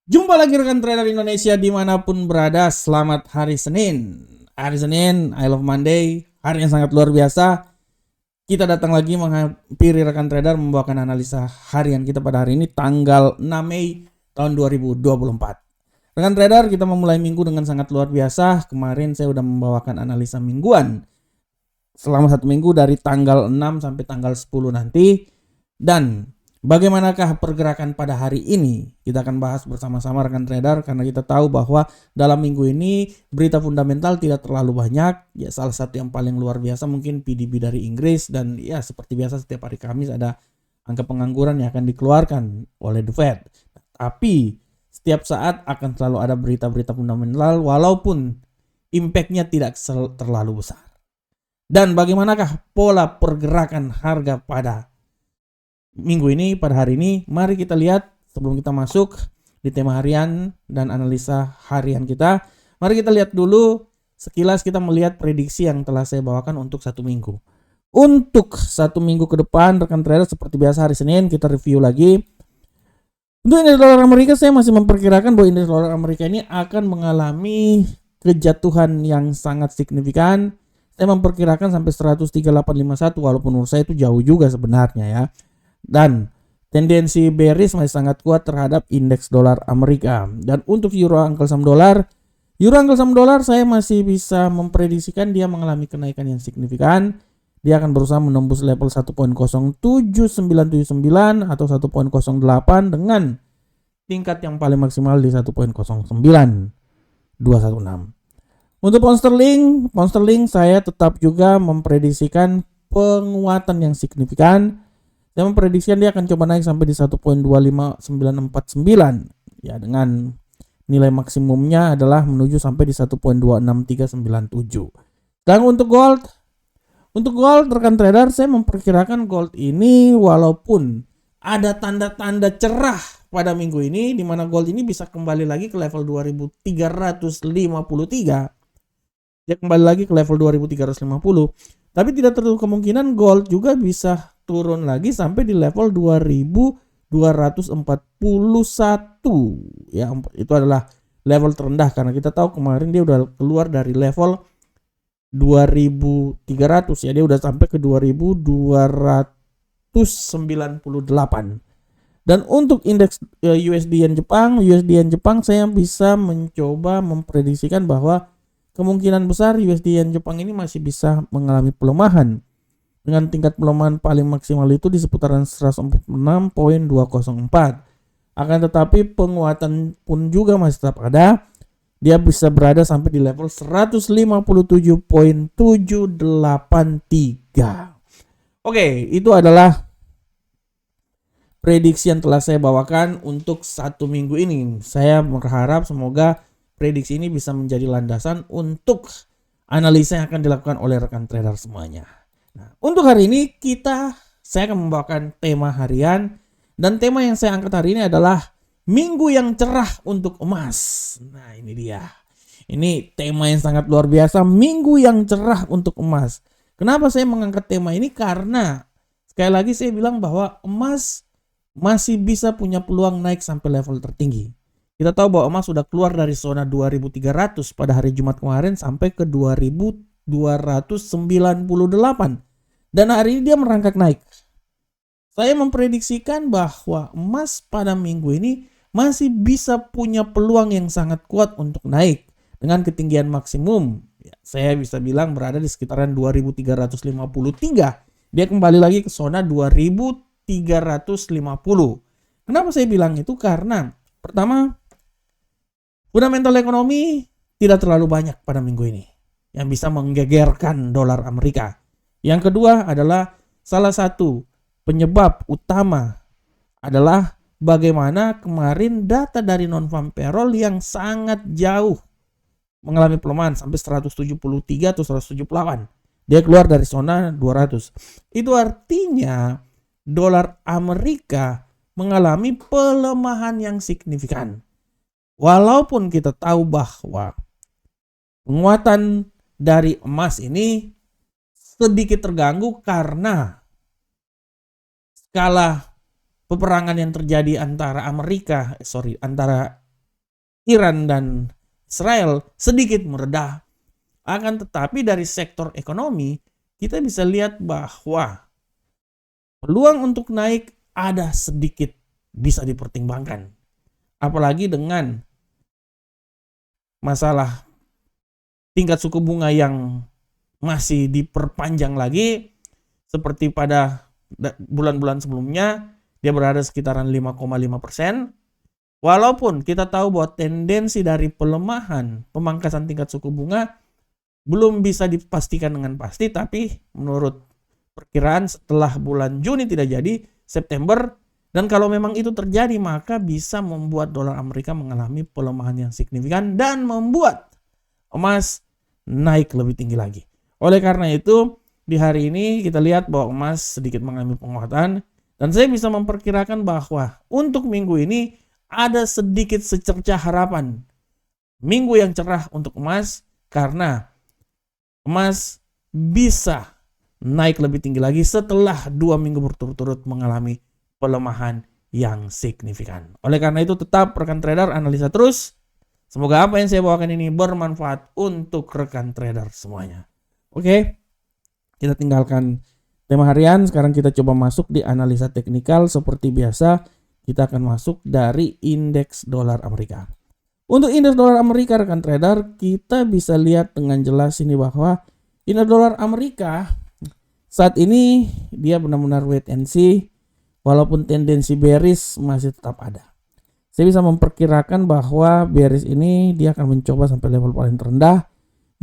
Jumpa lagi rekan trader Indonesia dimanapun berada. Selamat hari Senin. Hari Senin, I love Monday. Hari yang sangat luar biasa. Kita datang lagi menghampiri rekan trader membawakan analisa harian kita pada hari ini tanggal 6 Mei tahun 2024. Rekan trader, kita memulai minggu dengan sangat luar biasa. Kemarin saya sudah membawakan analisa mingguan selama satu minggu dari tanggal 6 sampai tanggal 10 nanti. Dan bagaimanakah pergerakan pada hari ini? Kita akan bahas bersama-sama rekan trader karena kita tahu bahwa dalam minggu ini berita fundamental tidak terlalu banyak. Ya, salah satu yang paling luar biasa mungkin PDB dari Inggris, dan ya seperti biasa setiap hari Kamis ada angka pengangguran yang akan dikeluarkan oleh The Fed. Tapi setiap saat akan selalu ada berita-berita fundamental walaupun impact-nya tidak terlalu besar. Dan bagaimanakah pola pergerakan harga pada minggu ini, pada hari ini? Mari kita lihat sebelum kita masuk di tema harian dan analisa harian kita. Mari kita lihat dulu sekilas, kita melihat prediksi yang telah saya bawakan untuk satu minggu. Untuk satu minggu ke depan rekan trader, seperti biasa hari Senin kita review lagi. Untuk indeks dolar Amerika, saya masih memperkirakan bahwa indeks dolar Amerika ini akan mengalami kejatuhan yang sangat signifikan. Saya memperkirakan sampai 13851, walaupun menurut saya itu jauh juga sebenarnya ya. Dan tendensi bearish masih sangat kuat terhadap indeks dolar Amerika. Dan untuk euro angkel saham dolar, saya masih bisa memprediksikan dia mengalami kenaikan yang signifikan. Dia akan berusaha menembus level 1.07979 atau 1.08 dengan tingkat yang paling maksimal di 1.09216. Untuk pound sterling saya tetap juga memprediksikan penguatan yang signifikan. Saya memprediksikan dia akan coba naik sampai di 1.25949 ya, dengan nilai maksimumnya adalah menuju sampai di 1.26397. Dan untuk gold rekan trader, saya memperkirakan gold ini walaupun ada tanda-tanda cerah pada minggu ini di mana gold ini bisa kembali lagi ke level 2353. Dia kembali lagi ke level 2350. Tapi tidak tertutup kemungkinan gold juga bisa turun lagi sampai di level 2241 ya. Itu adalah level terendah karena kita tahu kemarin dia udah keluar dari level 2300 ya, dia udah sampai ke 2298. Dan untuk indeks USD yen Jepang saya bisa mencoba memprediksikan bahwa kemungkinan besar USD yen Jepang ini masih bisa mengalami pelemahan dengan tingkat pelemahan paling maksimal itu di seputaran 146.204. Akan tetapi penguatan pun juga masih tetap ada. Dia bisa berada sampai di level 157.783. Oke, itu adalah prediksi yang telah saya bawakan untuk satu minggu ini. Saya berharap semoga prediksi ini bisa menjadi landasan untuk analisa yang akan dilakukan oleh rekan trader semuanya. Nah, untuk hari ini saya akan membawakan tema harian, dan tema yang saya angkat hari ini adalah minggu yang cerah untuk emas. Nah, ini dia. Ini tema yang sangat luar biasa, minggu yang cerah untuk emas. Kenapa saya mengangkat tema ini? Karena sekali lagi saya bilang bahwa emas masih bisa punya peluang naik sampai level tertinggi. Kita tahu bahwa emas sudah keluar dari zona 2300 pada hari Jumat kemarin sampai ke 2298. Dan hari ini dia merangkak naik. Saya memprediksikan bahwa emas pada minggu ini masih bisa punya peluang yang sangat kuat untuk naik dengan ketinggian maksimum. Ya, saya bisa bilang berada di sekitaran 2353. Dia kembali lagi ke zona 2350. Kenapa saya bilang itu? Karena pertama, fundamental ekonomi tidak terlalu banyak pada minggu ini yang bisa menggegerkan dolar Amerika. Yang kedua adalah salah satu penyebab utama adalah bagaimana kemarin data dari non-farm payroll yang sangat jauh mengalami pelemahan sampai 173 atau 178. Dia keluar dari zona 200. Itu artinya dolar Amerika mengalami pelemahan yang signifikan. Walaupun kita tahu bahwa penguatan dari emas ini sedikit terganggu karena skala peperangan yang terjadi antara Iran dan Israel sedikit mereda. Akan tetapi dari sektor ekonomi kita bisa lihat bahwa peluang untuk naik ada sedikit bisa dipertimbangkan. Apalagi dengan masalah tingkat suku bunga yang masih diperpanjang lagi, seperti pada bulan-bulan sebelumnya dia berada sekitaran 5,5%. Walaupun kita tahu bahwa tendensi dari pelemahan pemangkasan tingkat suku bunga belum bisa dipastikan dengan pasti, tapi menurut perkiraan setelah bulan Juni tidak jadi, September, dan kalau memang itu terjadi maka bisa membuat dolar Amerika mengalami pelemahan yang signifikan dan membuat emas naik lebih tinggi lagi. Oleh karena itu di hari ini kita lihat bahwa emas sedikit mengalami penguatan, dan saya bisa memperkirakan bahwa untuk minggu ini ada sedikit secercah harapan minggu yang cerah untuk emas, karena emas bisa naik lebih tinggi lagi setelah 2 minggu berturut-turut mengalami pelemahan yang signifikan. Oleh karena itu tetap rekan trader analisa terus. Semoga apa yang saya bawakan ini bermanfaat untuk rekan trader semuanya. Oke, kita tinggalkan tema harian. Sekarang kita coba masuk di analisa teknikal. Seperti biasa kita akan masuk dari indeks dolar Amerika. Untuk indeks dolar Amerika rekan trader, kita bisa lihat dengan jelas ini bahwa indeks dolar Amerika saat ini dia benar-benar wait and see, walaupun tendensi bearish masih tetap ada. Saya bisa memperkirakan bahwa bearish ini dia akan mencoba sampai level paling terendah.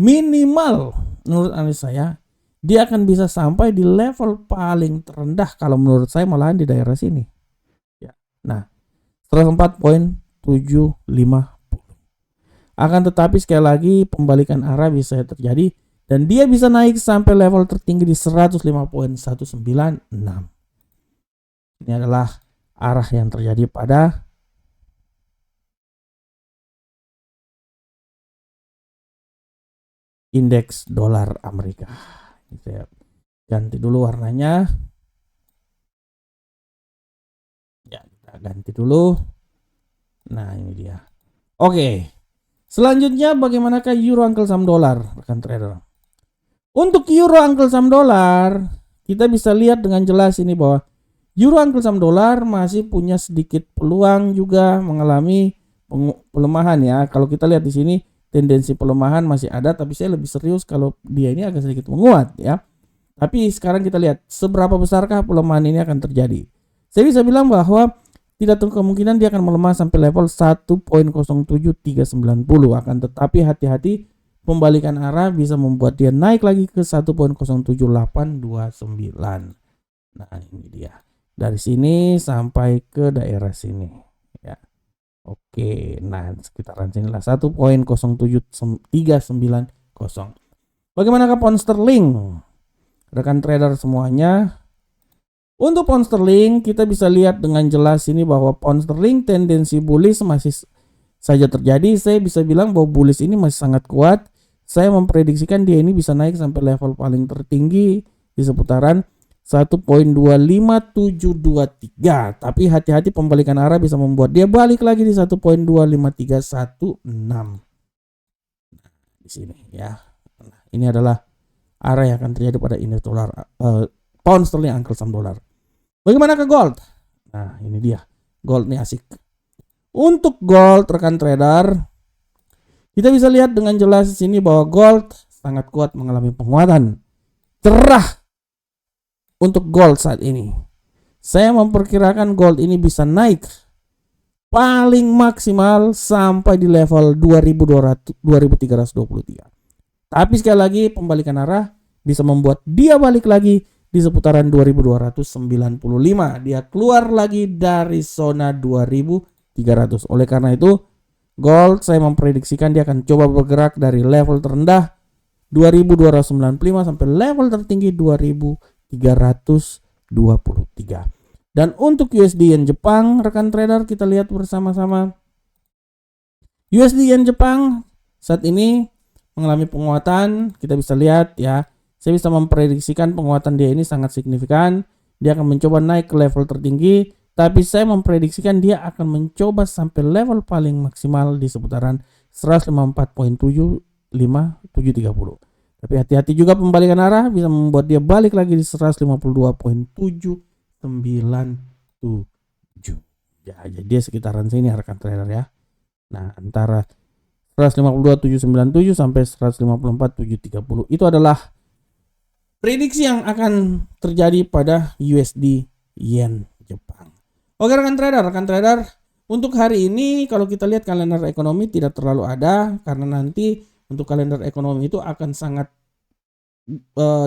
Minimal menurut analis saya, dia akan bisa sampai di level paling terendah kalau menurut saya malahan di daerah sini. Ya. Nah, 104.750. Akan tetapi sekali lagi pembalikan arah bisa terjadi dan dia bisa naik sampai level tertinggi di 105.196. Ini adalah arah yang terjadi pada indeks dolar Amerika. Saya ganti dulu warnanya. Ya, kita ganti dulu. Nah, ini dia. Oke. Selanjutnya bagaimanakah euro uncle saham dolar, rekan trader? Untuk euro uncle saham dolar, kita bisa lihat dengan jelas ini bahwa euro uncle saham dolar masih punya sedikit peluang juga mengalami pelemahan ya. Kalau kita lihat di sini tendensi pelemahan masih ada, tapi saya lebih serius kalau dia ini agak sedikit menguat ya. Tapi sekarang kita lihat seberapa besarkah pelemahan ini akan terjadi. Saya bisa bilang bahwa tidak terlalu kemungkinan dia akan melemah sampai level 1.07390. Akan tetapi hati-hati, pembalikan arah bisa membuat dia naik lagi ke 1.07829. Nah, ini dia. Dari sini sampai ke daerah sini ya. Oke, nah sekitaran sinilah 1.07390. Bagaimanakah pound sterling? Rekan trader semuanya. Untuk pound sterling kita bisa lihat dengan jelas ini bahwa pound sterling tendensi bullish masih saja terjadi. Saya bisa bilang bahwa bullish ini masih sangat kuat. Saya memprediksikan dia ini bisa naik sampai level paling tertinggi di seputaran 1.25723. Tapi hati-hati, pembalikan arah bisa membuat dia balik lagi di 1.25316. Nah, di sini ya. Nah, ini adalah arah yang akan terjadi pada indeks dolar pound sterling uncle saham dolar. Bagaimana ke gold? Nah, ini dia. Gold nih asik. Untuk gold rekan trader, kita bisa lihat dengan jelas di sini bahwa gold sangat kuat mengalami penguatan. Cerah untuk gold saat ini. Saya memperkirakan gold ini bisa naik paling maksimal sampai di level 2323. Tapi sekali lagi pembalikan arah bisa membuat dia balik lagi di seputaran 2295. Dia keluar lagi dari zona 2300. Oleh karena itu gold saya memprediksikan dia akan coba bergerak dari level terendah 2295 sampai level tertinggi 2323. Dan untuk USD Yen Jepang, rekan trader kita lihat bersama-sama. USD Yen Jepang saat ini mengalami penguatan. Kita bisa lihat ya. Saya bisa memprediksikan penguatan dia ini sangat signifikan. Dia akan mencoba naik ke level tertinggi Tapi saya memprediksikan dia akan mencoba sampai level paling maksimal di seputaran 154.750. Tapi hati-hati juga pembalikan arah bisa membuat dia balik lagi di 152.797. Ya, jadi dia sekitaran sini rekan trader ya. Nah, antara 152.797 sampai 154.730 itu adalah prediksi yang akan terjadi pada USD Yen Jepang. Oke rekan trader, untuk hari ini kalau kita lihat kalender ekonomi tidak terlalu ada, karena nanti untuk kalender ekonomi itu akan sangat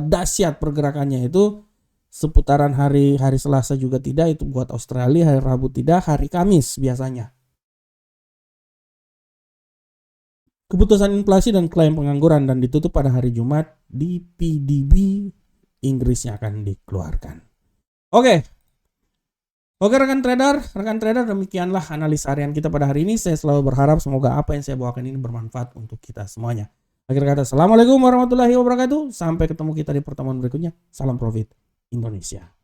dahsyat pergerakannya, itu seputaran hari Selasa juga tidak, itu buat Australia, hari Rabu tidak, hari Kamis biasanya. Keputusan inflasi dan klaim pengangguran dan ditutup pada hari Jumat di PDB Inggrisnya akan dikeluarkan. Oke rekan trader, demikianlah analisa harian kita pada hari ini. Saya selalu berharap semoga apa yang saya bawakan ini bermanfaat untuk kita semuanya. Akhir kata, assalamualaikum warahmatullahi wabarakatuh. Sampai ketemu kita di pertemuan berikutnya. Salam profit Indonesia.